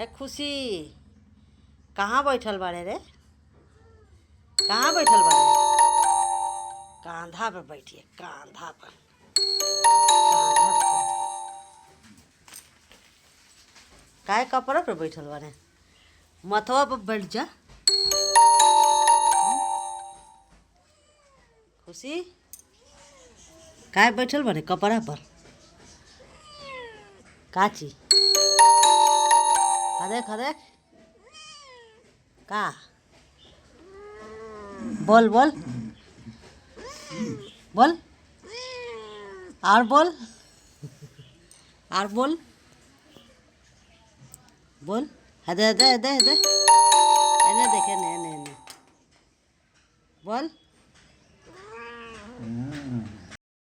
ए खुशी कहाँ बैठल बाड़े रे? कहाँ बैठल बाड़े? कांधा पे बैठिए, कांधा पर। कांधा पर काय कपड़ा पे बैठल बाड़े? मथवा पर बैठ जा। खुशी काय बैठल बाड़े कपड़ा पर? काची हदेख हदेख का बोल बोल बोल और बोल और बोल बोल हदे हदे हदे हदे एने देखे ने ने बोल